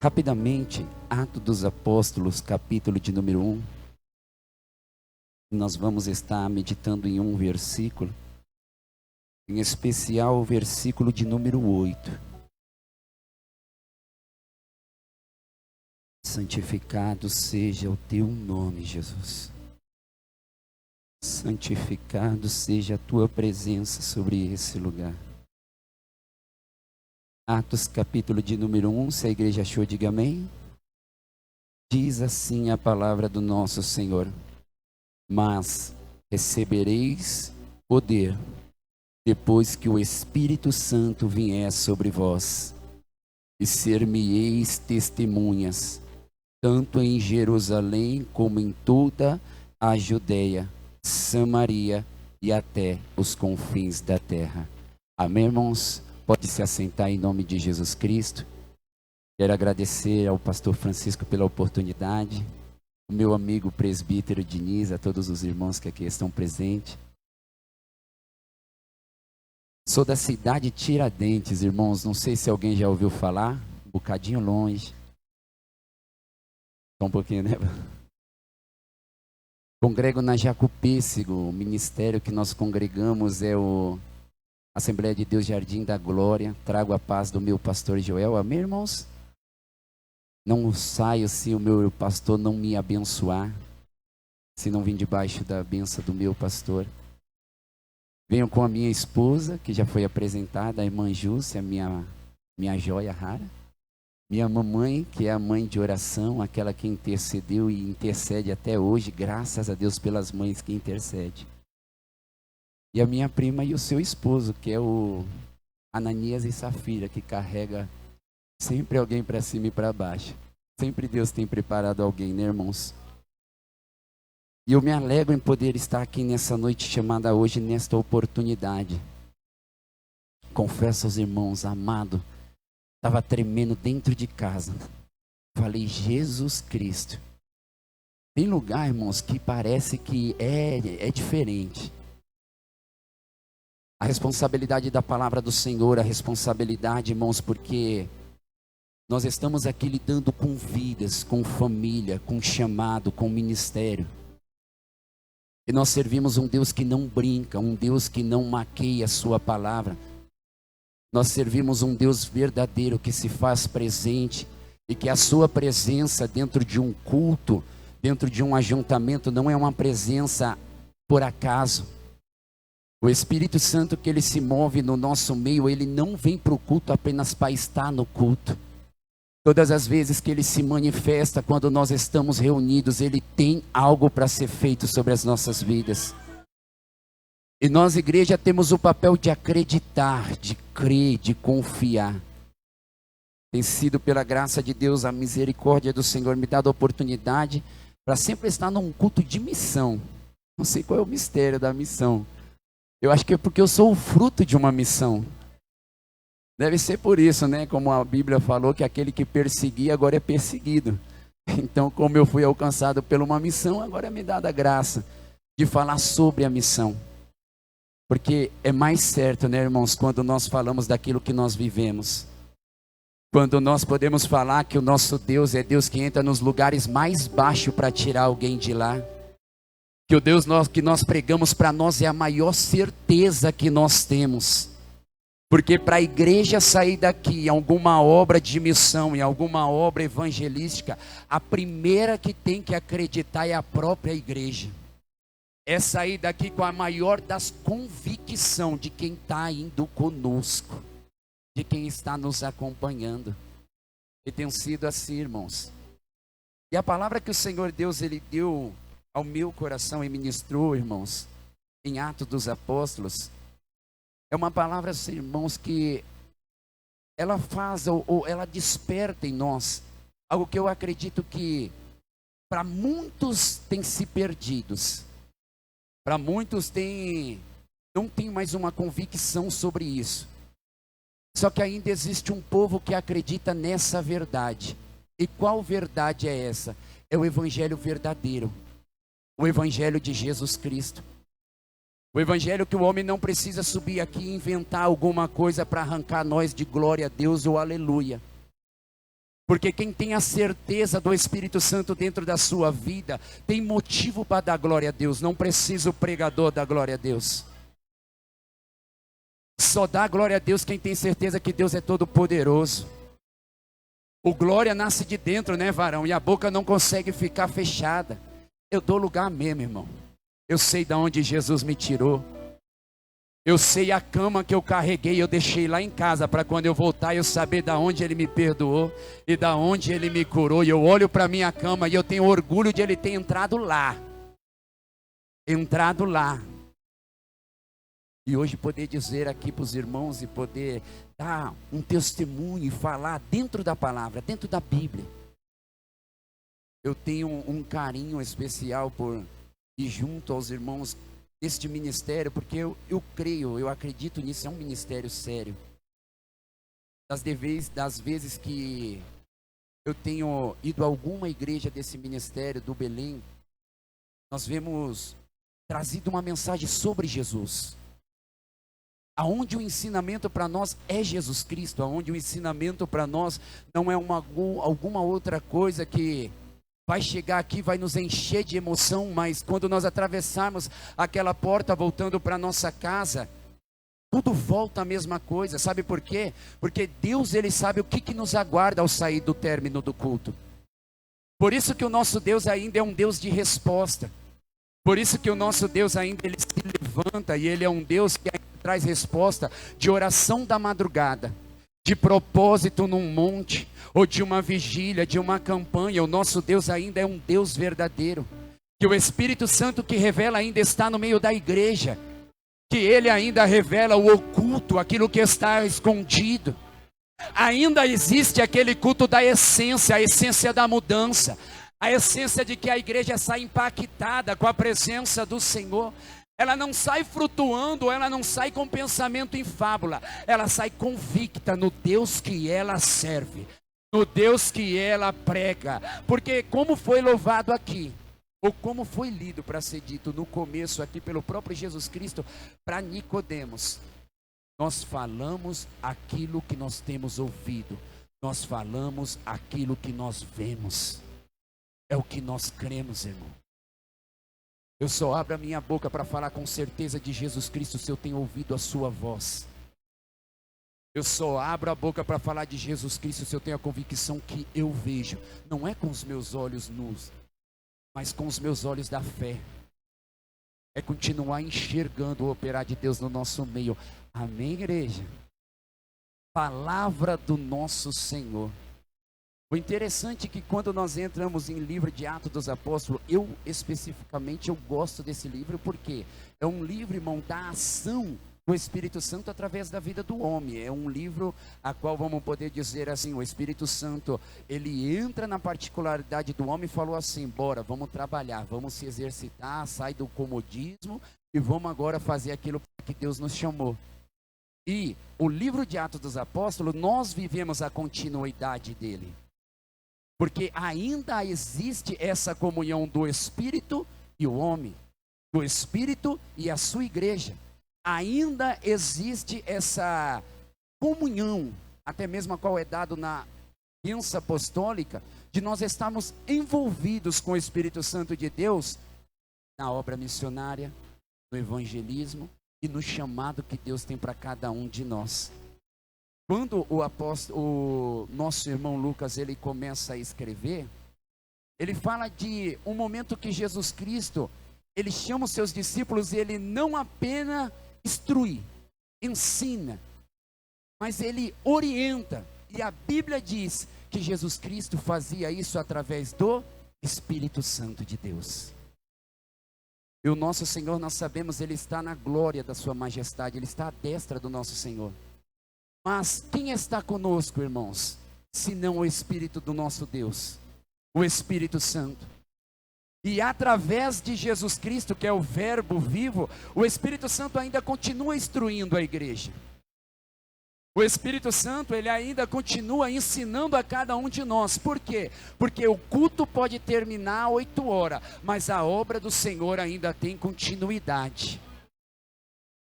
Rapidamente, Atos dos Apóstolos, capítulo de número 1. Nós vamos estar meditando em um versículo, em especial o versículo de número 8. Santificado seja o teu nome, Jesus. Santificado seja a tua presença sobre esse lugar. Atos capítulo de número 1, se a igreja achou, diga amém. Diz assim a palavra do nosso Senhor: mas recebereis poder depois que o Espírito Santo vier sobre vós, e ser-me-eis testemunhas, tanto em Jerusalém como em toda a Judeia, Samaria e até os confins da terra. Amém, irmãos? Pode se assentar em nome de Jesus Cristo. Quero agradecer ao pastor Francisco pela oportunidade, o meu amigo presbítero Diniz, a todos os irmãos que aqui estão presentes. Sou da cidade de Tiradentes, irmãos, não sei se alguém já ouviu falar, um bocadinho longe. Só um pouquinho, né? Congrego na Jacupêssego, o ministério que nós congregamos é o Assembleia de Deus Jardim da Glória. Trago a paz do meu pastor Joel. Amém, irmãos? Não saio se o meu pastor não me abençoar, se não vim debaixo da benção do meu pastor. Venho com a minha esposa, que já foi apresentada, a irmã Júcia, minha joia rara. Minha mamãe, que é a mãe de oração, aquela que intercedeu e intercede até hoje, graças a Deus pelas mães que intercedem. E a minha prima e o seu esposo, que é o Ananias e Safira, que carrega sempre alguém para cima e para baixo. Sempre Deus tem preparado alguém, né, irmãos? E eu me alegro em poder estar aqui nessa noite chamada hoje, nesta oportunidade. Confesso aos irmãos, amado, estava tremendo dentro de casa. Falei, Jesus Cristo. Tem lugar, irmãos, que parece que é diferente. A responsabilidade da palavra do Senhor, a responsabilidade, irmãos, porque nós estamos aqui lidando com vidas, com família, com chamado, com ministério. E nós servimos um Deus que não brinca, um Deus que não maqueia a sua palavra. Nós servimos um Deus verdadeiro que se faz presente e que a sua presença dentro de um culto, dentro de um ajuntamento, não é uma presença por acaso. O Espírito Santo que ele se move no nosso meio, ele não vem para o culto apenas para estar no culto. Todas as vezes que ele se manifesta, quando nós estamos reunidos, ele tem algo para ser feito sobre as nossas vidas. E nós, igreja, temos o papel de acreditar, de crer, de confiar. Tem sido pela graça de Deus, a misericórdia do Senhor me dado a oportunidade para sempre estar num culto de missão. Não sei qual é o mistério da missão. Eu acho que é porque eu sou o fruto de uma missão. Deve ser por isso, né? Como a Bíblia falou, que aquele que perseguia agora é perseguido. Então, como eu fui alcançado por uma missão, agora é me dada a graça de falar sobre a missão. Porque é mais certo, né, irmãos, quando nós falamos daquilo que nós vivemos. Quando nós podemos falar que o nosso Deus é Deus que entra nos lugares mais baixos para tirar alguém de lá. Que o Deus que nós pregamos para nós é a maior certeza que nós temos. Porque para a igreja sair daqui em alguma obra de missão, em alguma obra evangelística, a primeira que tem que acreditar é a própria igreja. É sair daqui com a maior das convicções de quem está indo conosco, de quem está nos acompanhando. E tem sido assim, irmãos. E a palavra que o Senhor Deus, ele deu ao meu coração e ministrou, irmãos, em Atos dos Apóstolos, é uma palavra, assim, irmãos, que ela faz ou ela desperta em nós algo que eu acredito que para muitos tem se perdidos. Para muitos não tem mais uma convicção sobre isso. Só que ainda existe um povo que acredita nessa verdade. E qual verdade é essa? É o evangelho verdadeiro. O evangelho de Jesus Cristo. O evangelho que o homem não precisa subir aqui e inventar alguma coisa para arrancar nós de glória a Deus ou aleluia. Porque quem tem a certeza do Espírito Santo dentro da sua vida, tem motivo para dar glória a Deus. Não precisa o pregador dar glória a Deus. Só dá glória a Deus quem tem certeza que Deus é todo poderoso. O glória nasce de dentro, né, varão? E a boca não consegue ficar fechada. Eu dou lugar mesmo, irmão. Eu sei de onde Jesus me tirou. Eu sei a cama que eu carreguei, eu deixei lá em casa, para quando eu voltar eu saber de onde Ele me perdoou e de onde Ele me curou. E eu olho para minha cama e eu tenho orgulho de Ele ter entrado lá. Entrado lá. E hoje poder dizer aqui para os irmãos e poder dar um testemunho e falar dentro da palavra, dentro da Bíblia. Eu tenho um carinho especial por ir junto aos irmãos deste ministério, porque eu creio, eu acredito nisso, é um ministério sério. Das vezes que eu tenho ido a alguma igreja desse ministério do Belém, nós vemos trazido uma mensagem sobre Jesus. Aonde o ensinamento para nós é Jesus Cristo, aonde o ensinamento para nós não é alguma outra coisa que vai chegar aqui, vai nos encher de emoção, mas quando nós atravessarmos aquela porta voltando para nossa casa, tudo volta a mesma coisa. Sabe por quê? Porque Deus, Ele sabe o que nos aguarda ao sair do término do culto. Por isso que o nosso Deus ainda é um Deus de resposta. Por isso que o nosso Deus ainda, Ele se levanta e Ele é um Deus que ainda traz resposta de oração da madrugada, de propósito num monte, ou de uma vigília, de uma campanha. O nosso Deus ainda é um Deus verdadeiro, que o Espírito Santo que revela ainda está no meio da igreja, que Ele ainda revela o oculto, aquilo que está escondido. Ainda existe aquele culto da essência, a essência da mudança, a essência de que a igreja sai impactada com a presença do Senhor. Ela não sai flutuando, ela não sai com pensamento em fábula, ela sai convicta no Deus que ela serve, no Deus que ela prega. Porque como foi louvado aqui, ou como foi lido para ser dito no começo aqui pelo próprio Jesus Cristo para Nicodemos, nós falamos aquilo que nós temos ouvido, nós falamos aquilo que nós vemos, é o que nós cremos, irmão. Eu só abro a minha boca para falar com certeza de Jesus Cristo se eu tenho ouvido a sua voz. Eu só abro a boca para falar de Jesus Cristo se eu tenho a convicção que eu vejo. Não é com os meus olhos nus, mas com os meus olhos da fé. É continuar enxergando o operar de Deus no nosso meio. Amém, igreja? Palavra do nosso Senhor. O interessante é que quando nós entramos em livro de Atos dos Apóstolos, eu especificamente gosto desse livro, porque é um livro, irmão, da ação do Espírito Santo através da vida do homem. É um livro a qual vamos poder dizer assim, o Espírito Santo, ele entra na particularidade do homem e falou assim, bora, vamos trabalhar, vamos se exercitar, sai do comodismo e vamos agora fazer aquilo que Deus nos chamou. E o livro de Atos dos Apóstolos, nós vivemos a continuidade dele. Porque ainda existe essa comunhão do Espírito e o homem, do Espírito e a sua igreja. Ainda existe essa comunhão, até mesmo a qual é dado na bênção apostólica, de nós estarmos envolvidos com o Espírito Santo de Deus na obra missionária, no evangelismo e no chamado que Deus tem para cada um de nós. Quando o nosso irmão Lucas, ele começa a escrever, ele fala de um momento que Jesus Cristo, ele chama os seus discípulos e ele não apenas instrui, ensina, mas ele orienta. E a Bíblia diz que Jesus Cristo fazia isso através do Espírito Santo de Deus. E o nosso Senhor, nós sabemos, ele está na glória da sua majestade, ele está à destra do nosso Senhor. Mas quem está conosco, irmãos, senão o Espírito do nosso Deus, o Espírito Santo? E através de Jesus Cristo, que é o verbo vivo, o Espírito Santo ainda continua instruindo a igreja. O Espírito Santo, ele ainda continua ensinando a cada um de nós. Por quê? Porque o culto pode terminar às 8 horas, mas a obra do Senhor ainda tem continuidade.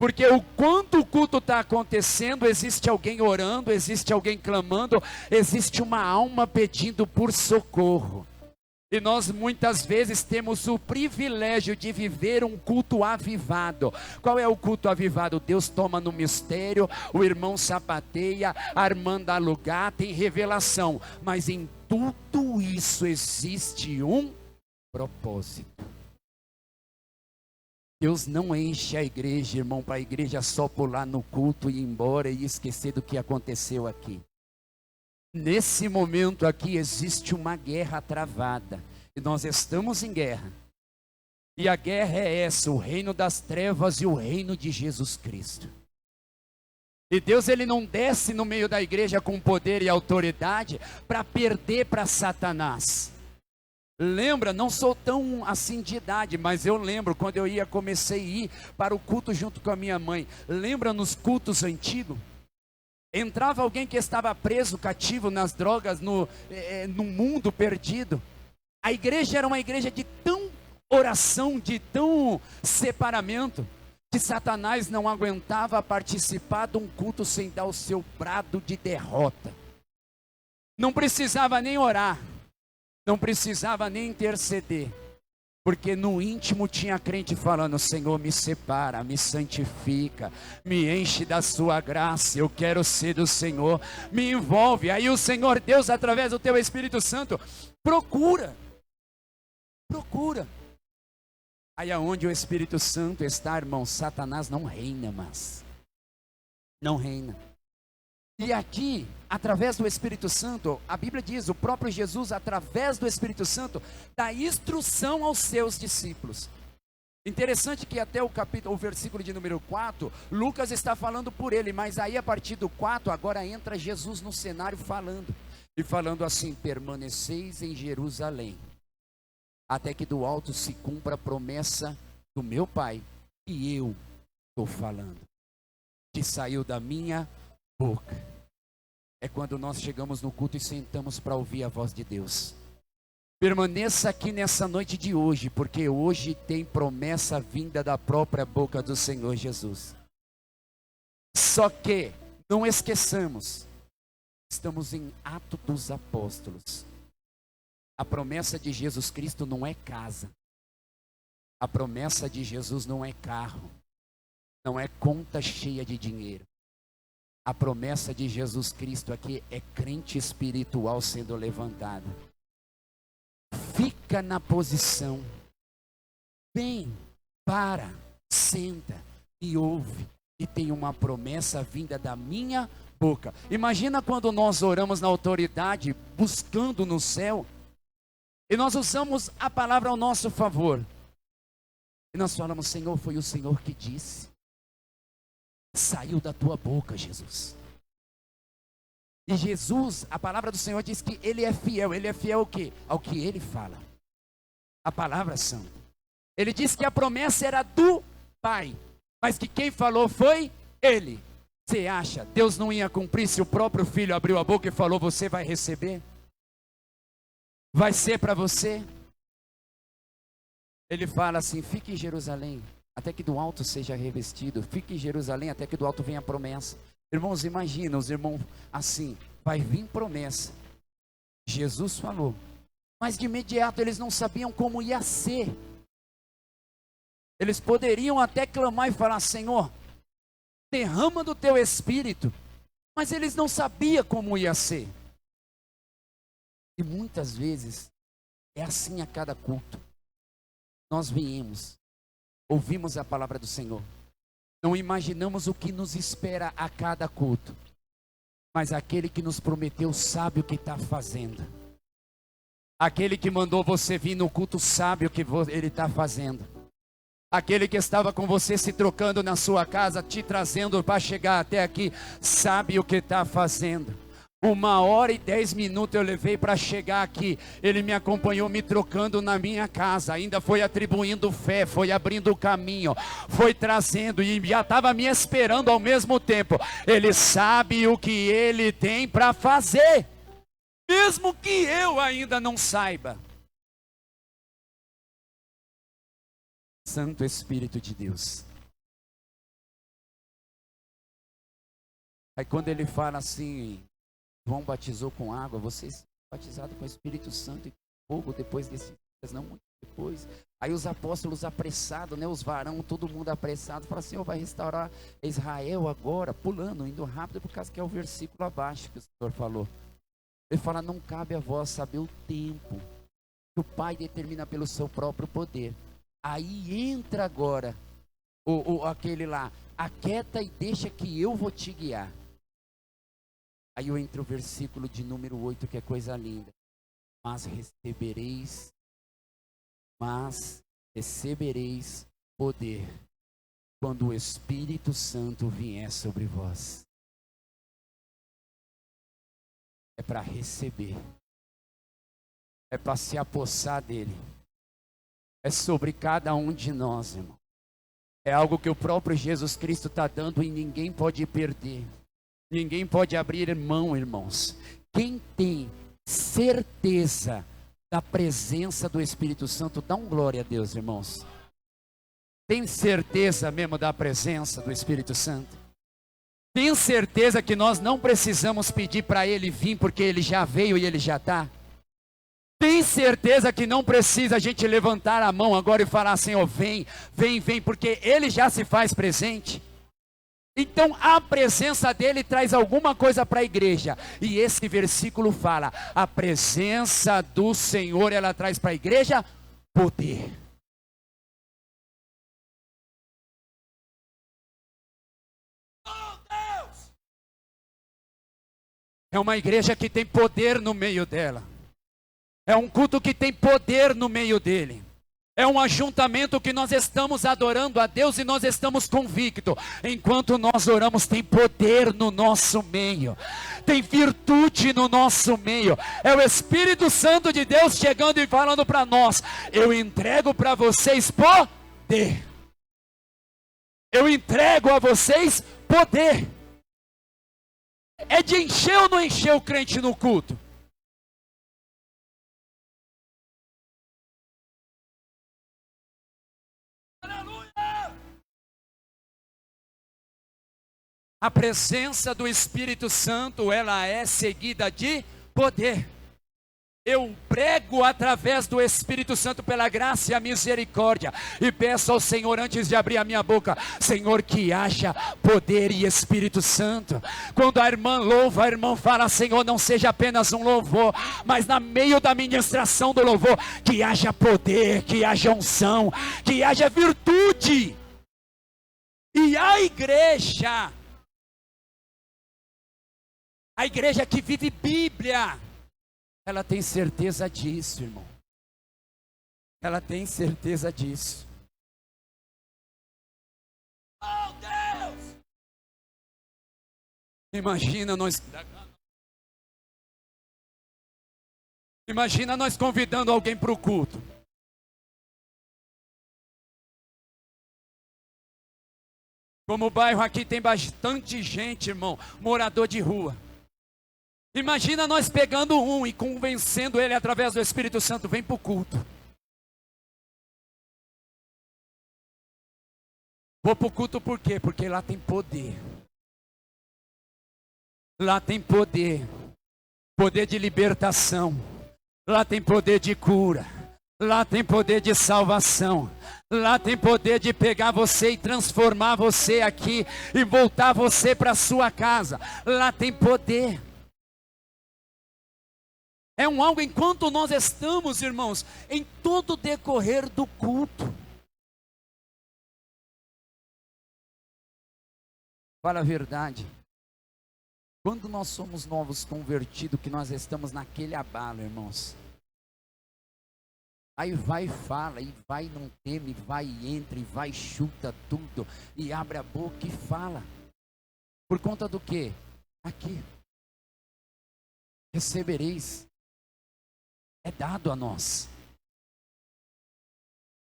Porque o quanto o culto está acontecendo, existe alguém orando, existe alguém clamando, existe uma alma pedindo por socorro. E nós muitas vezes temos o privilégio de viver um culto avivado. Qual é o culto avivado? Deus toma no mistério, o irmão sapateia, a irmã dá lugar, tem revelação. Mas em tudo isso existe um propósito. Deus não enche a igreja, irmão, para a igreja só pular no culto e ir embora e esquecer do que aconteceu aqui. Nesse momento aqui existe uma guerra travada. E nós estamos em guerra. E a guerra é essa, o reino das trevas e o reino de Jesus Cristo. E Deus, ele não desce no meio da igreja com poder e autoridade para perder para Satanás. Lembra, não sou tão assim de idade, mas eu lembro quando eu comecei a ir para o culto junto com a minha mãe. Lembra nos cultos antigos? Entrava alguém que estava preso, cativo nas drogas, no mundo perdido. A igreja era uma igreja de tão oração, de tão separamento, que Satanás não aguentava participar de um culto sem dar o seu brado de derrota. Não precisava nem orar, não precisava nem interceder, porque no íntimo tinha crente falando: Senhor, me separa, me santifica, me enche da sua graça, eu quero ser do Senhor, me envolve. Aí o Senhor Deus, através do teu Espírito Santo, procura. Aí aonde o Espírito Santo está, irmão, Satanás não reina mais. Não reina. E aqui, através do Espírito Santo, a Bíblia diz, o próprio Jesus, através do Espírito Santo, dá instrução aos seus discípulos. Interessante que até o versículo de número 4, Lucas está falando por ele, mas aí a partir do 4, agora entra Jesus no cenário falando. E falando assim: permaneceis em Jerusalém, até que do alto se cumpra a promessa do meu Pai, que eu estou falando, que saiu da minha boca. É quando nós chegamos no culto e sentamos para ouvir a voz de Deus. Permaneça aqui nessa noite de hoje, porque hoje tem promessa vinda da própria boca do Senhor Jesus. Só que, não esqueçamos, estamos em Atos dos Apóstolos. A promessa de Jesus Cristo não é casa. A promessa de Jesus não é carro. Não é conta cheia de dinheiro. A promessa de Jesus Cristo aqui é crente espiritual sendo levantado. Fica na posição. Vem, para, senta e ouve. E tem uma promessa vinda da minha boca. Imagina quando nós oramos na autoridade, buscando no céu. E nós usamos a palavra ao nosso favor. E nós falamos: Senhor, foi o Senhor que disse. Saiu da tua boca, Jesus. E Jesus, a palavra do Senhor diz que Ele é fiel. Ele é fiel ao quê? Ao que Ele fala. A palavra santa. Ele disse que a promessa era do Pai, mas que quem falou foi Ele. Você acha, Deus não ia cumprir se o próprio Filho abriu a boca e falou: você vai receber? Vai ser para você? Ele fala assim: fique em Jerusalém, até que do alto seja revestido. Fique em Jerusalém, até que do alto venha a promessa. Irmãos, imagina os irmãos assim: vai vir promessa. Jesus falou, mas de imediato eles não sabiam como ia ser. Eles poderiam até clamar e falar: Senhor, derrama do teu Espírito. Mas eles não sabiam como ia ser. E muitas vezes é assim a cada culto. Nós viemos, ouvimos a palavra do Senhor, não imaginamos o que nos espera a cada culto, mas aquele que nos prometeu sabe o que está fazendo. Aquele que mandou você vir no culto sabe o que Ele está fazendo. Aquele que estava com você se trocando na sua casa, te trazendo para chegar até aqui, sabe o que está fazendo. 1h10 eu levei para chegar aqui. Ele me acompanhou me trocando na minha casa. Ainda foi atribuindo fé, foi abrindo o caminho, foi trazendo e já estava me esperando ao mesmo tempo. Ele sabe o que Ele tem para fazer, mesmo que eu ainda não saiba. Santo Espírito de Deus, Aí quando ele fala assim, João batizou com água, vocês serão batizados com o Espírito Santo e com fogo depois desses dias, não muito depois. Aí os apóstolos apressados, né, os varão, todo mundo apressado, fala assim, vai restaurar Israel agora, pulando, indo rápido, por causa que é o versículo abaixo que o Senhor falou. Ele fala, não cabe a vós saber o tempo que o Pai determina pelo seu próprio poder. Aí entra agora aquele lá, aquieta e deixa que eu vou te guiar. Aí eu entro o versículo de número 8, que é coisa linda. Mas recebereis poder quando o Espírito Santo vier sobre vós. É para receber. É para se apossar dele. É sobre cada um de nós, irmão. É algo que o próprio Jesus Cristo está dando e ninguém pode perder. Ninguém pode abrir mão, irmãos. Quem tem certeza da presença do Espírito Santo, dá um glória a Deus, irmãos. Tem certeza mesmo da presença do Espírito Santo? Tem certeza que nós não precisamos pedir para Ele vir, porque Ele já veio e Ele já está? Tem certeza que não precisa a gente levantar a mão agora e falar assim, vem, porque Ele já se faz presente? Então a presença dele traz alguma coisa para a igreja. E esse versículo fala, a presença do Senhor, ela traz para a igreja poder. Oh, Deus! É uma igreja que tem poder no meio dela. É um culto que tem poder no meio dele. É um ajuntamento que nós estamos adorando a Deus e nós estamos convictos. Enquanto nós oramos, tem poder no nosso meio. Tem virtude no nosso meio. É o Espírito Santo de Deus chegando e falando para nós. Eu entrego para vocês poder. Eu entrego a vocês poder. É de encher ou não encher o crente no culto? A presença do Espírito Santo, ela é seguida de poder. Eu prego através do Espírito Santo pela graça e a misericórdia. E peço ao Senhor, antes de abrir a minha boca, Senhor, que haja poder e Espírito Santo. Quando a irmã louva, a irmã fala, Senhor, não seja apenas um louvor, mas no meio da ministração do louvor, que haja poder, que haja unção, que haja virtude. E a igreja que vive Bíblia, ela tem certeza disso, irmão. Ela tem certeza disso. Oh, Deus! Imagina nós convidando alguém para o culto. Como o bairro aqui tem bastante gente, irmão, morador de rua. Imagina nós pegando um e convencendo ele através do Espírito Santo, vem para o culto. Vou para o culto por quê? Porque lá tem poder. Lá tem poder. Poder de libertação. Lá tem poder de cura. Lá tem poder de salvação. Lá tem poder de pegar você e transformar você aqui e voltar você para a sua casa. Lá tem poder. É algo enquanto nós estamos, irmãos, em todo o decorrer do culto. Fala a verdade. Quando nós somos novos convertidos, que nós estamos naquele abalo, irmãos. Aí vai e fala, e vai e não teme, vai e entra, e vai e chuta tudo, e abre a boca e fala. Por conta do quê? Aqui. Recebereis. É dado a nós.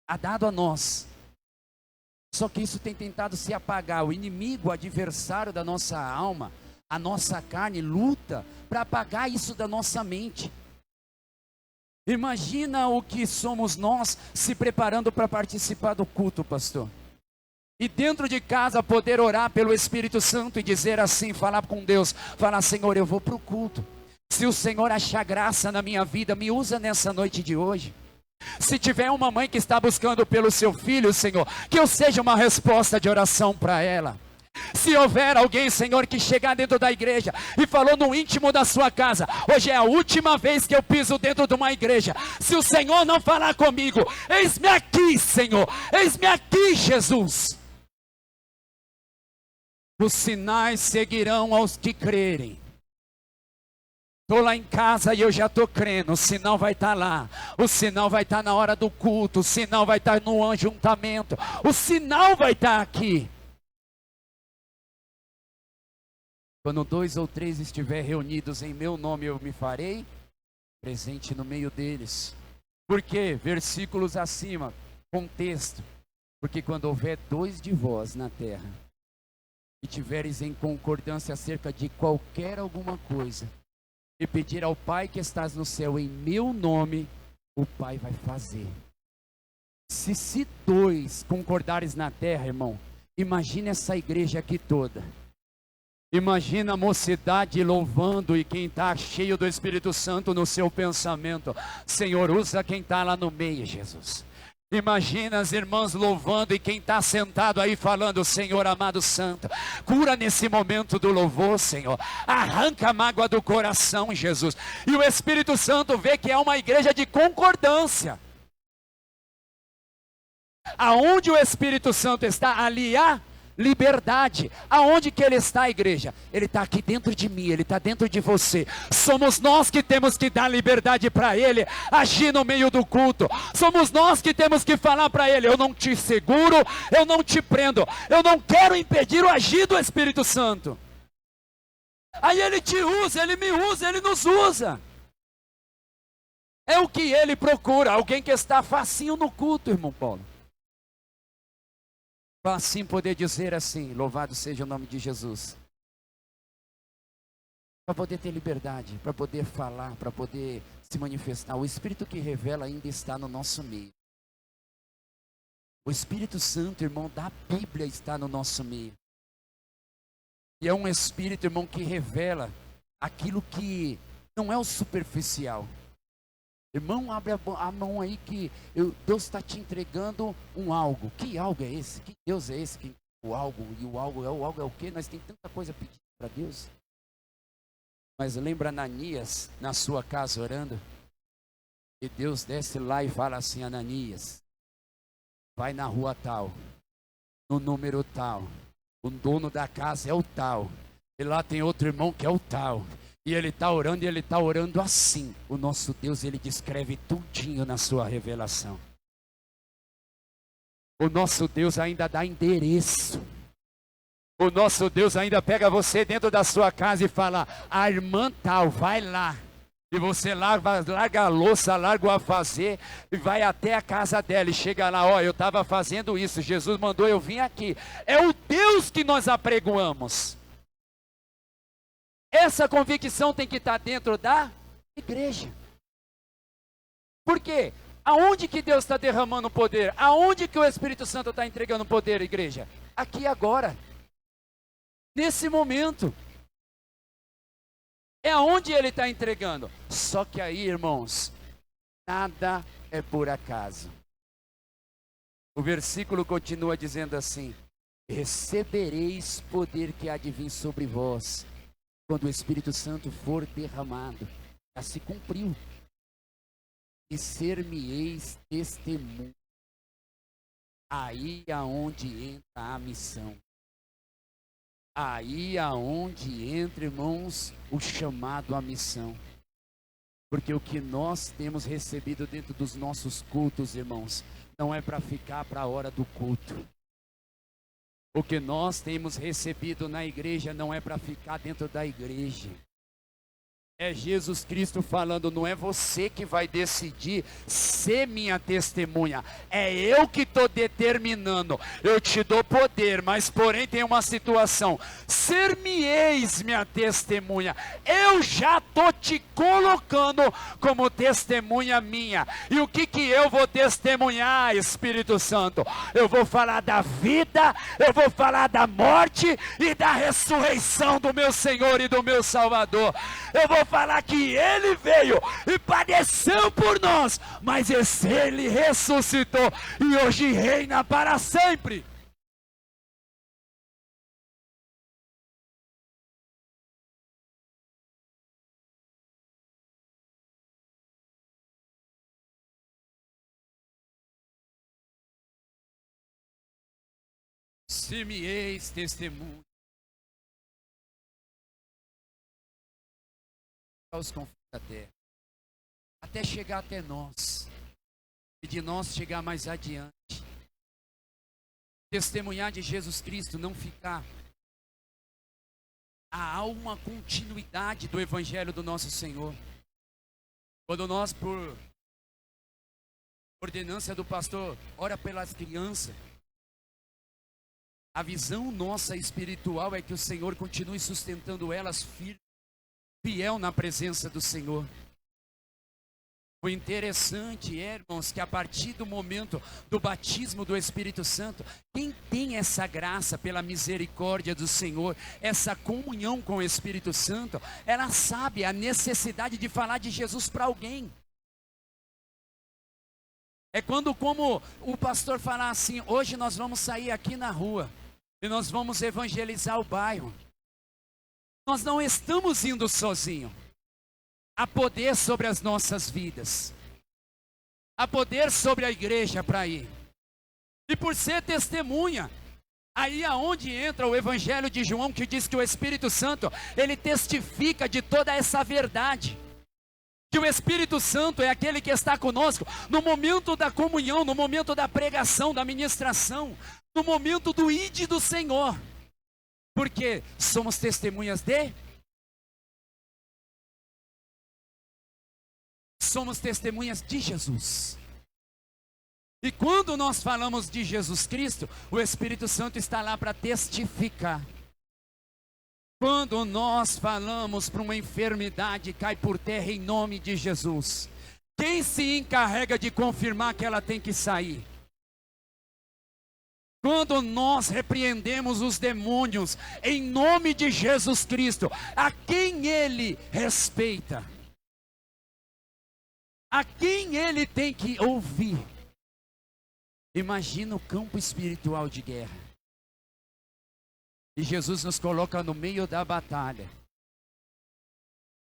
É dado a nós. Só que isso tem tentado se apagar. O inimigo, o adversário da nossa alma, a nossa carne, luta para apagar isso da nossa mente. Imagina o que somos nós se preparando para participar do culto, pastor. E dentro de casa poder orar pelo Espírito Santo e dizer assim, falar com Deus, falar: Senhor, eu vou para o culto. Se o Senhor achar graça na minha vida, me usa nessa noite de hoje. Se tiver uma mãe que está buscando pelo seu filho, Senhor, que eu seja uma resposta de oração para ela. Se houver alguém, Senhor, que chegar dentro da igreja e falou no íntimo da sua casa: hoje é a última vez que eu piso dentro de uma igreja. Se o Senhor não falar comigo, eis-me aqui, Senhor, eis-me aqui, Jesus. Os sinais seguirão aos que crerem. Estou lá em casa e eu já estou crendo, o sinal vai estar lá, o sinal vai estar na hora do culto, o sinal vai estar no ajuntamento, o sinal vai estar aqui. Quando 2 ou 3 estiver reunidos em meu nome, eu me farei presente no meio deles. Por quê? Versículos acima, contexto. Porque quando houver 2 de vós na terra, e tiveres em concordância acerca de qualquer alguma coisa, e pedir ao Pai que estás no céu em meu nome, o Pai vai fazer. Se 2 concordares na terra, irmão, imagina essa igreja aqui toda. Imagina a mocidade louvando e quem está cheio do Espírito Santo no seu pensamento. Senhor, usa quem está lá no meio, Jesus. Imagina as irmãs louvando e quem está sentado aí falando: Senhor amado santo, cura nesse momento do louvor, Senhor. Arranca a mágoa do coração, Jesus. E o Espírito Santo vê que é uma igreja de concordância. Aonde o Espírito Santo está, ali há liberdade. Aonde que ele está, igreja? Ele está aqui dentro de mim, ele está dentro de você. Somos nós que temos que dar liberdade para ele agir no meio do culto. Somos nós que temos que falar para ele: eu não te seguro, eu não te prendo, eu não quero impedir o agir do Espírito Santo. Aí ele te usa, ele me usa, ele nos usa. É o que ele procura, alguém que está facinho no culto, irmão Paulo. Para assim poder dizer assim: louvado seja o nome de Jesus. Para poder ter liberdade, para poder falar, para poder se manifestar. O Espírito que revela ainda está no nosso meio. O Espírito Santo, irmão, da Bíblia está no nosso meio. E é um Espírito, irmão, que revela aquilo que não é o superficial. Irmão, abre a mão aí que Deus está te entregando um algo. Que algo é esse? Que Deus é esse? O algo, e o algo é o quê? Nós temos tanta coisa a pedir para Deus. Mas lembra Ananias na sua casa orando? E Deus desce lá e fala assim: Ananias, vai na rua tal, no número tal, o dono da casa é o tal, e lá tem outro irmão que é o tal. E ele está orando, e ele está orando assim. O nosso Deus, ele descreve tudinho na sua revelação. O nosso Deus ainda dá endereço. O nosso Deus ainda pega você dentro da sua casa e fala: a irmã tal, vai lá. E você larga a louça, larga o a fazer e vai até a casa dela e chega lá: ó, eu estava fazendo isso, Jesus mandou eu vir aqui. É o Deus que nós apregoamos. Essa convicção tem que estar dentro da igreja. Por quê? Aonde que Deus está derramando poder? Aonde que o Espírito Santo está entregando poder, igreja? Aqui agora. Nesse momento. É aonde ele está entregando. Só que aí, irmãos, nada é por acaso. O versículo continua dizendo assim: recebereis poder que há de vir sobre vós, quando o Espírito Santo for derramado. Já se cumpriu. E ser-me-eis testemunho. Aí aonde entra a missão. Aí aonde entra, irmãos, o chamado à missão. Porque o que nós temos recebido dentro dos nossos cultos, irmãos, não é para ficar para a hora do culto. O que nós temos recebido na igreja não é para ficar dentro da igreja. É Jesus Cristo falando, não é você que vai decidir ser minha testemunha, é eu que estou determinando. Eu te dou poder, mas porém tem uma situação: ser-me-eis minha testemunha. Eu já estou te colocando como testemunha minha. E o que eu vou testemunhar, Espírito Santo? Eu vou falar da vida, eu vou falar da morte e da ressurreição do meu Senhor e do meu Salvador. Eu vou falar que Ele veio e padeceu por nós, mas Ele ressuscitou e hoje reina para sempre. Se me eis testemunho aos confins da terra, até chegar até nós, e de nós chegar mais adiante. Testemunhar de Jesus Cristo, não ficar. Há uma continuidade do Evangelho do nosso Senhor. Quando nós, por ordenança do pastor, ora pelas crianças, a visão nossa espiritual é que o Senhor continue sustentando elas firmes, fiel na presença do Senhor. O interessante é, irmãos, que a partir do momento do batismo do Espírito Santo, quem tem essa graça pela misericórdia do Senhor, essa comunhão com o Espírito Santo, ela sabe a necessidade de falar de Jesus para alguém. É quando, como o pastor falar assim, hoje nós vamos sair aqui na rua e nós vamos evangelizar o bairro. Nós não estamos indo sozinhos. Há poder sobre as nossas vidas. Há poder sobre a igreja para ir. E por ser testemunha, aí aonde entra o Evangelho de João, que diz que o Espírito Santo, ele testifica de toda essa verdade. Que o Espírito Santo é aquele que está conosco no momento da comunhão, no momento da pregação, da ministração, no momento do ide do Senhor. Porque somos testemunhas somos testemunhas de Jesus. E quando nós falamos de Jesus Cristo, o Espírito Santo está lá para testificar. Quando nós falamos para uma enfermidade, cai por terra em nome de Jesus. Quem se encarrega de confirmar que ela tem que sair? Quando nós repreendemos os demônios em nome de Jesus Cristo, a quem Ele respeita, a quem Ele tem que ouvir. Imagina o campo espiritual de guerra. E Jesus nos coloca no meio da batalha.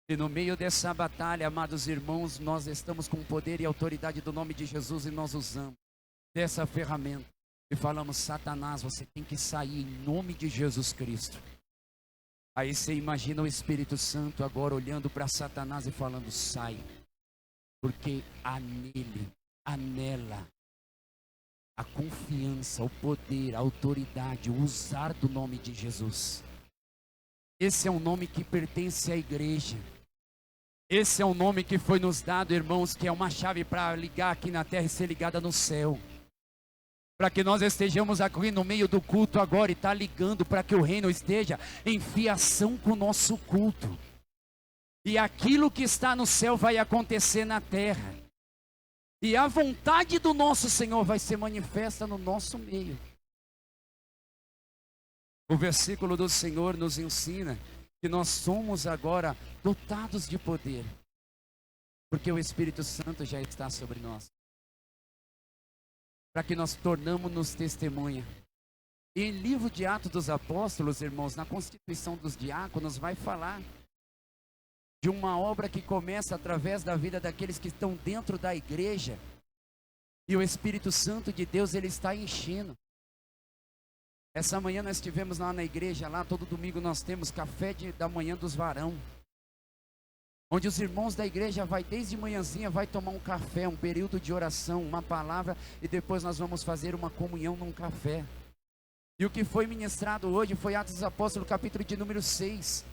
E no meio dessa batalha, amados irmãos, nós estamos com o poder e autoridade do nome de Jesus e nós usamos dessa ferramenta. E falamos, Satanás, você tem que sair em nome de Jesus Cristo. Aí você imagina o Espírito Santo agora olhando para Satanás e falando, sai. Porque há nele, há nela, a confiança, o poder, a autoridade, o usar do nome de Jesus. Esse é um nome que pertence à igreja. Esse é um nome que foi nos dado, irmãos, que é uma chave para ligar aqui na terra e ser ligada no céu. Para que nós estejamos aqui no meio do culto agora e está ligando para que o reino esteja em fiação com o nosso culto. E aquilo que está no céu vai acontecer na terra. E a vontade do nosso Senhor vai ser manifesta no nosso meio. O versículo do Senhor nos ensina que nós somos agora dotados de poder. Porque o Espírito Santo já está sobre nós. Para que nós tornamos-nos testemunha. E em livro de Atos dos Apóstolos, irmãos, na constituição dos diáconos, vai falar de uma obra que começa através da vida daqueles que estão dentro da igreja. E o Espírito Santo de Deus, ele está enchendo. Essa manhã nós estivemos lá na igreja, lá todo domingo nós temos café da manhã dos varão. Onde os irmãos da igreja vai desde manhãzinha, vai tomar um café, um período de oração, uma palavra, e depois nós vamos fazer uma comunhão num café. E o que foi ministrado hoje foi Atos dos Apóstolos, capítulo de número 6.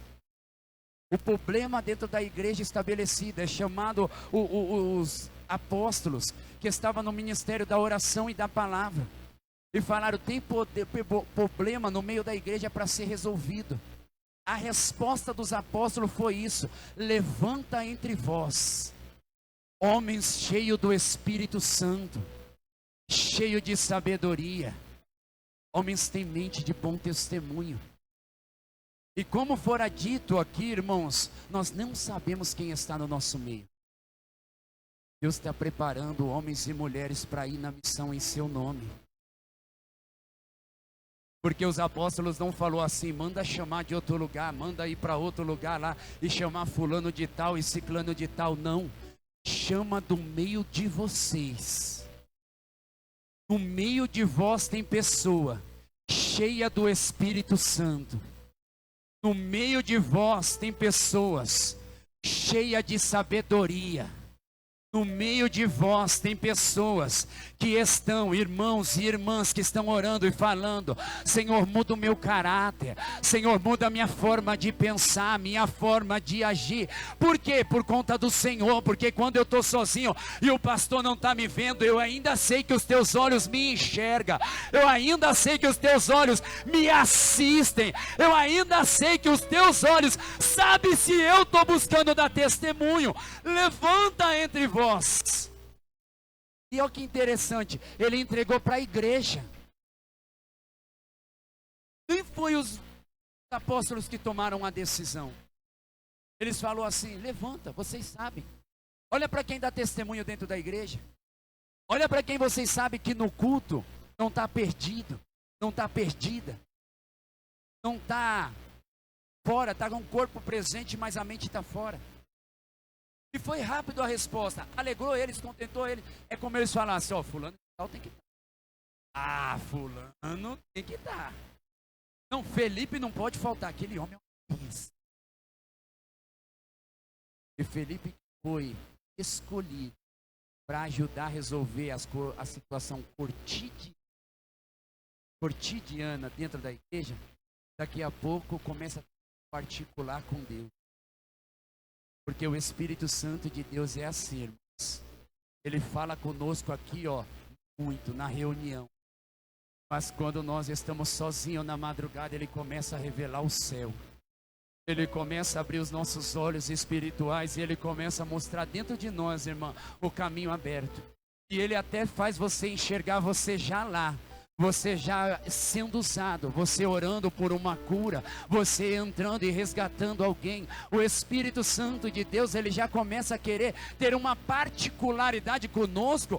O problema dentro da igreja estabelecida é chamado os apóstolos que estavam no ministério da oração e da palavra. E falaram, tem problema no meio da igreja para ser resolvido. A resposta dos apóstolos foi isso: levanta entre vós homens cheios do Espírito Santo, cheios de sabedoria, homens tementes de bom testemunho. E como fora dito aqui, irmãos, nós não sabemos quem está no nosso meio. Deus está preparando homens e mulheres para ir na missão em seu nome. Porque os apóstolos não falou assim, manda chamar de outro lugar, manda ir para outro lugar lá e chamar fulano de tal e ciclano de tal. Não, chama do meio de vocês. No meio de vós tem pessoa cheia do Espírito Santo. No meio de vós tem pessoas cheias de sabedoria. No meio de vós tem pessoas que estão, irmãos e irmãs, que estão orando e falando, Senhor, muda o meu caráter, Senhor, muda a minha forma de pensar, minha forma de agir. Por quê? Por conta do Senhor, porque quando eu estou sozinho e o pastor não está me vendo, eu ainda sei que os teus olhos me enxergam, eu ainda sei que os teus olhos me assistem, eu ainda sei que os teus olhos sabem se eu estou buscando dar testemunho. Levanta entre vós. E olha que interessante, ele entregou para a igreja. Nem foi os apóstolos que tomaram a decisão. Eles falaram assim, levanta, vocês sabem. Olha para quem dá testemunho dentro da igreja. Olha para quem vocês sabem que no culto não está perdido, não está perdida, não está fora, está com o corpo presente, mas a mente está fora. E foi rápido a resposta, alegrou eles, contentou eles. É como eles falassem, ó, fulano de tal tem que estar. Ah, fulano tem que estar. Não, Felipe não pode faltar, aquele homem é uma bênção. E Felipe foi escolhido para ajudar a resolver a situação cotidiana dentro da igreja. Daqui a pouco começa a particular com Deus. Porque o Espírito Santo de Deus é assim, irmãos. Ele fala conosco aqui, ó, muito na reunião. Mas quando nós estamos sozinhos na madrugada, Ele começa a revelar o céu. Ele começa a abrir os nossos olhos espirituais e Ele começa a mostrar dentro de nós, irmã, o caminho aberto. E Ele até faz você enxergar você já lá. Você já sendo usado, você orando por uma cura, você entrando e resgatando alguém. O Espírito Santo de Deus, ele já começa a querer ter uma particularidade conosco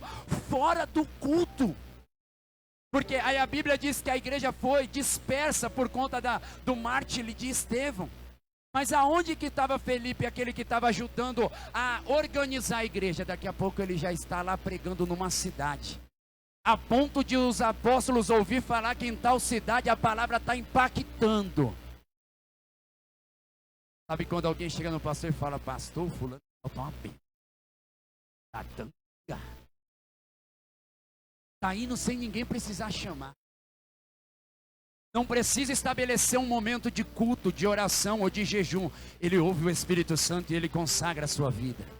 fora do culto. Porque aí a Bíblia diz que a igreja foi dispersa por conta do mártir de Estevão. Mas aonde que estava Felipe, aquele que estava ajudando a organizar a igreja? Daqui a pouco ele já está lá pregando numa cidade. A ponto de os apóstolos ouvir falar que em tal cidade a palavra está impactando. Sabe quando alguém chega no pastor e fala, pastor, fulano, está uma bênção. Está dando lugar. Está indo sem ninguém precisar chamar. Não precisa estabelecer um momento de culto, de oração ou de jejum. Ele ouve o Espírito Santo e ele consagra a sua vida.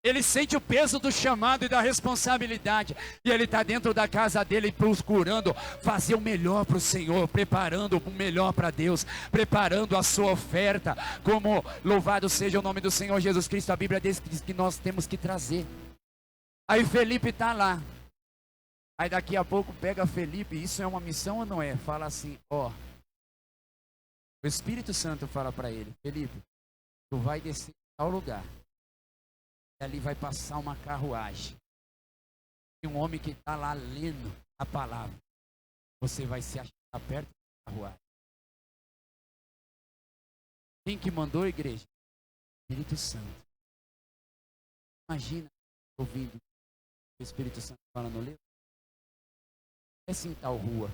Ele sente o peso do chamado e da responsabilidade. E ele está dentro da casa dele procurando fazer o melhor para o Senhor. Preparando o melhor para Deus. Preparando a sua oferta. Como louvado seja o nome do Senhor Jesus Cristo. A Bíblia diz que nós temos que trazer. Aí Felipe está lá. Aí daqui a pouco pega Felipe. Isso é uma missão ou não é? Fala assim, ó. O Espírito Santo fala para ele. Felipe, tu vai descer em tal lugar. E ali vai passar uma carruagem. E um homem que está lá lendo a palavra. Você vai se achar perto da carruagem. Quem que mandou a igreja? Espírito Santo. Imagina ouvindo o Espírito Santo falando ali. É assim tal rua.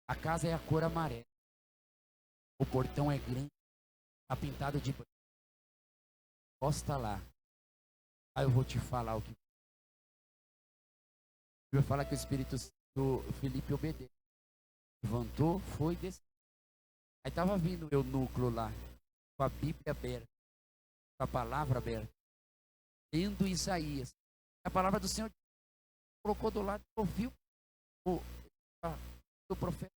A casa é a cor amarela. O portão é grande. Está pintado de branco. Posta lá. Aí eu vou te falar o que. Eu vou falar que o Espírito do Felipe obedeceu. Levantou, foi e desceu. Aí estava vindo o eunuco lá, com a Bíblia aberta, com a palavra aberta, lendo Isaías. A palavra do Senhor colocou do lado, ouviu o profeta.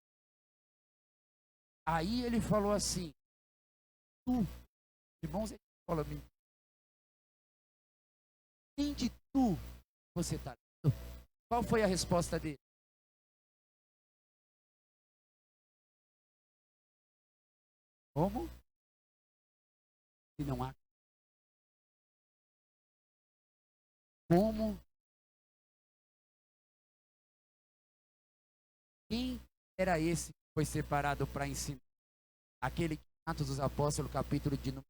Aí ele falou assim, irmãos, ele falou a mim, quem de tu você está lendo? Qual foi a resposta dele? Como? E não há. Como? Quem era esse que foi separado para ensinar? Aquele que, Atos dos Apóstolos, capítulo de número,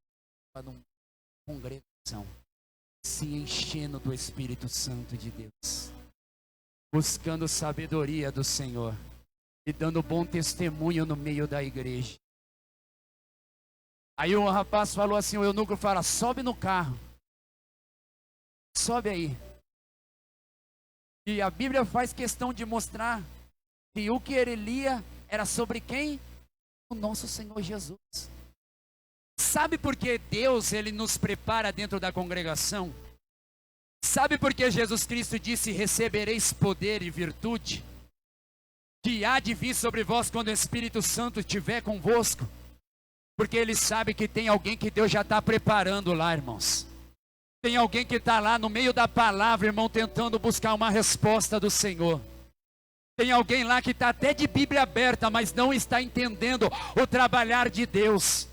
numa congregação, se enchendo do Espírito Santo de Deus, buscando sabedoria do Senhor e dando bom testemunho no meio da igreja. Aí o rapaz falou assim, o eunuco fala, sobe no carro, sobe aí. E a Bíblia faz questão de mostrar que o que ele lia era sobre quem? O nosso Senhor Jesus. Sabe por que Deus ele nos prepara dentro da congregação? Sabe por que Jesus Cristo disse, recebereis poder e virtude, que há de vir sobre vós quando o Espírito Santo estiver convosco? Porque ele sabe que tem alguém que Deus já está preparando lá, irmãos. Tem alguém que está lá no meio da palavra, irmão, tentando buscar uma resposta do Senhor. Tem alguém lá que está até de Bíblia aberta, mas não está entendendo o trabalhar de Deus.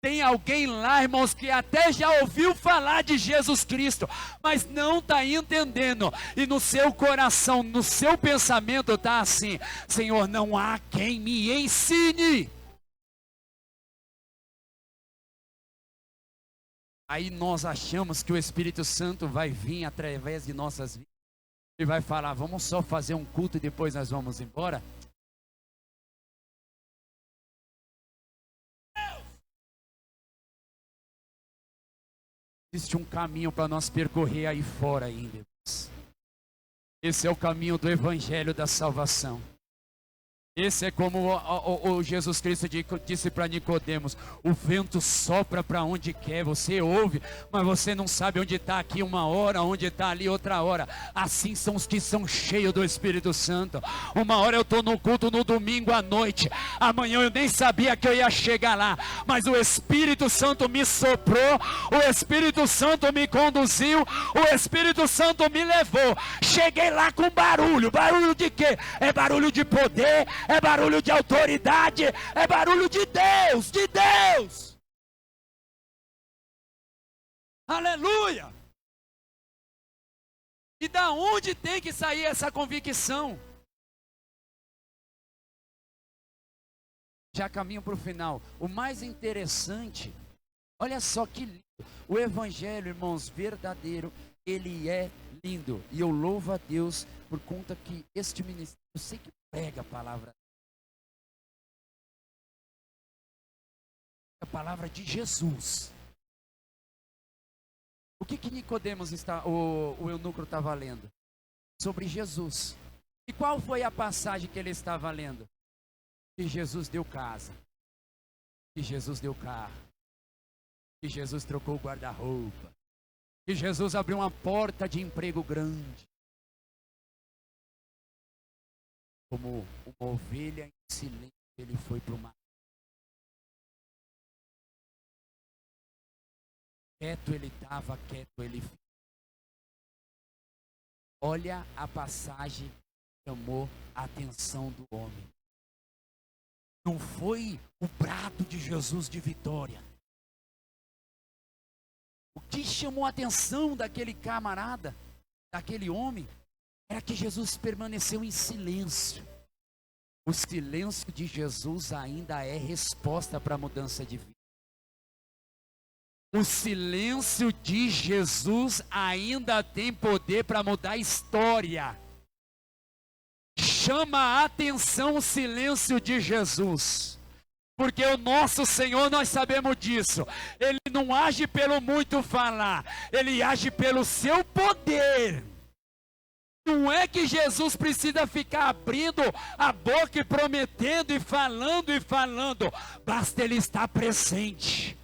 Tem alguém lá, irmãos, que até já ouviu falar de Jesus Cristo, mas não está entendendo. E no seu coração, no seu pensamento está assim, Senhor, não há quem me ensine. Aí nós achamos que o Espírito Santo vai vir através de nossas vidas e vai falar, vamos só fazer um culto e depois nós vamos embora. Existe um caminho para nós percorrer aí fora ainda, irmãos. Esse é o caminho do Evangelho da salvação. Esse é como o Jesus Cristo disse para Nicodemos, o vento sopra para onde quer, você ouve, mas você não sabe onde está aqui uma hora, onde está ali outra hora. Assim são os que são cheios do Espírito Santo. Uma hora eu estou no culto no domingo à noite, amanhã eu nem sabia que eu ia chegar lá, mas o Espírito Santo me soprou, o Espírito Santo me conduziu, o Espírito Santo me levou. Cheguei lá com barulho, barulho de quê? É barulho de poder, é barulho de autoridade, é barulho de Deus, de Deus. Aleluia! E da onde tem que sair essa convicção? Já caminho para o final. O mais interessante, olha só que lindo. O Evangelho, irmãos, verdadeiro, ele é lindo. E eu louvo a Deus por conta que este ministério, eu sei que prega a palavra de Jesus. O que Nicodemos o eunuco estava lendo? Sobre Jesus. E qual foi a passagem que ele estava lendo? Que Jesus deu casa, que Jesus deu carro, que Jesus trocou o guarda-roupa, que Jesus abriu uma porta de emprego grande. Como uma ovelha em silêncio, ele foi para o mar. Quieto ele estava, quieto ele ficou. Olha a passagem que chamou a atenção do homem. Não foi o brado de Jesus de vitória. O que chamou a atenção daquele camarada, daquele homem, era que Jesus permaneceu em silêncio. O silêncio de Jesus ainda é resposta para a mudança de vida. O silêncio de Jesus ainda tem poder para mudar a história. Chama a atenção o silêncio de Jesus. Porque o nosso Senhor, nós sabemos disso, Ele não age pelo muito falar, Ele age pelo seu poder. Não é que Jesus precisa ficar abrindo a boca e prometendo e falando. Basta ele estar presente.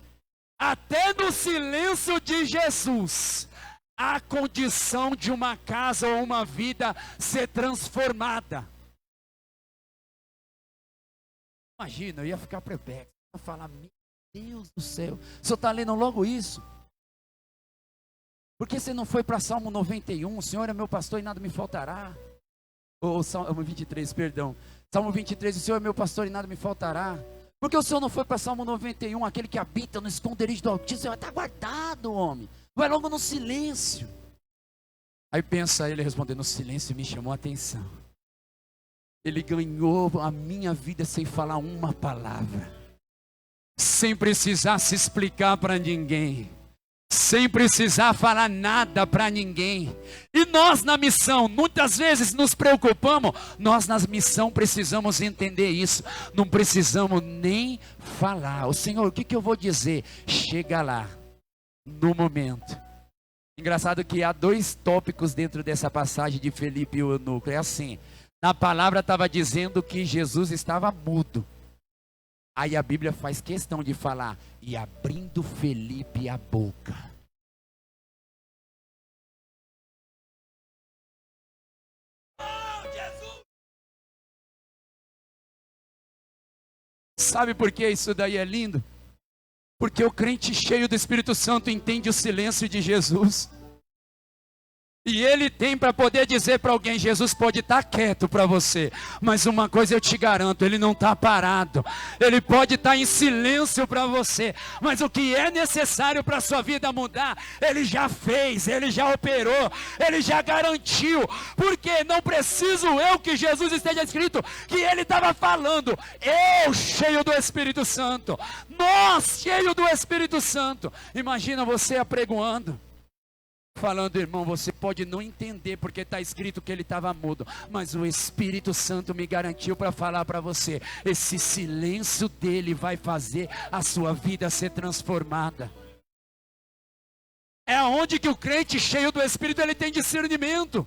Até no silêncio de Jesus, há condição de uma casa ou uma vida ser transformada. Imagina, eu ia ficar perplexo. Eu ia falar, meu Deus do céu. O senhor está lendo logo isso? Por que você não foi para Salmo 91? O Senhor é meu pastor e nada me faltará. Ou Salmo 23, perdão. Salmo 23, o Senhor é meu pastor e nada me faltará. Por que o Senhor não foi para Salmo 91? Aquele que habita no esconderijo do Altíssimo, você vai estar guardado, homem. Vai logo no silêncio. Aí pensa ele respondendo, no silêncio me chamou a atenção. Ele ganhou a minha vida sem falar uma palavra. Sem precisar se explicar para ninguém. Sem precisar falar nada para ninguém. E nós na missão, muitas vezes nos preocupamos. Nós na missão precisamos entender isso. Não precisamos nem falar. O Senhor, o que eu vou dizer? Chega lá, no momento. Engraçado que há 2 tópicos dentro dessa passagem de Felipe e o eunuco. É assim, na palavra estava dizendo que Jesus estava mudo. Aí a Bíblia faz questão de falar, e abrindo Felipe a boca. Oh, Jesus! Sabe por que isso daí é lindo? Porque o crente cheio do Espírito Santo entende o silêncio de Jesus. E ele tem para poder dizer para alguém, Jesus pode estar quieto para você, mas uma coisa eu te garanto, ele não está parado. Ele pode estar em silêncio para você, mas o que é necessário para a sua vida mudar, ele já fez, ele já operou, ele já garantiu. Porque não preciso eu que Jesus esteja escrito, que ele estava falando, eu cheio do Espírito Santo, nós cheio do Espírito Santo. Imagina você apregoando. Falando, irmão, você pode não entender porque está escrito que ele estava mudo, mas o Espírito Santo me garantiu para falar para você, esse silêncio dele vai fazer a sua vida ser transformada. É onde que o crente cheio do Espírito, ele tem discernimento.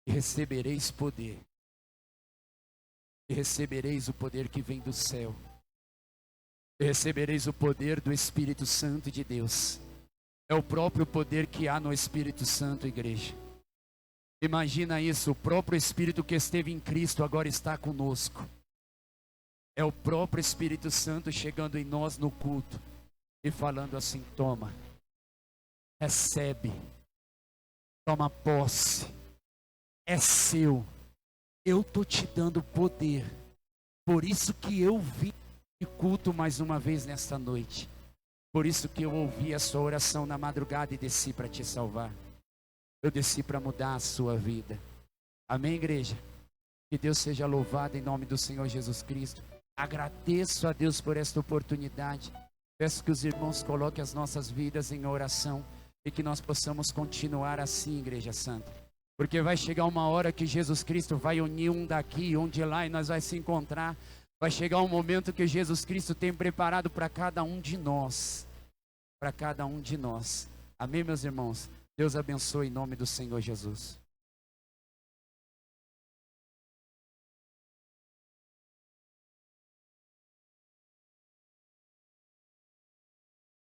E recebereis poder, e recebereis o poder que vem do céu. Recebereis o poder do Espírito Santo de Deus. É o próprio poder que há no Espírito Santo, igreja. Imagina isso, o próprio Espírito que esteve em Cristo agora está conosco. É o próprio Espírito Santo chegando em nós no culto e falando assim, toma, recebe, toma posse, é seu, eu estou te dando poder. Por isso que eu vim de culto mais uma vez nesta noite. Por isso que eu ouvi a sua oração na madrugada e desci para te salvar. Eu desci para mudar a sua vida. Amém, igreja? Que Deus seja louvado em nome do Senhor Jesus Cristo. Agradeço a Deus por esta oportunidade. Peço que os irmãos coloquem as nossas vidas em oração e que nós possamos continuar assim, Igreja Santa. Porque vai chegar uma hora que Jesus Cristo vai unir um daqui e um de lá e nós vamos se encontrar. Vai chegar um momento que Jesus Cristo tem preparado para cada um de nós. Para cada um de nós. Amém, meus irmãos? Deus abençoe em nome do Senhor Jesus.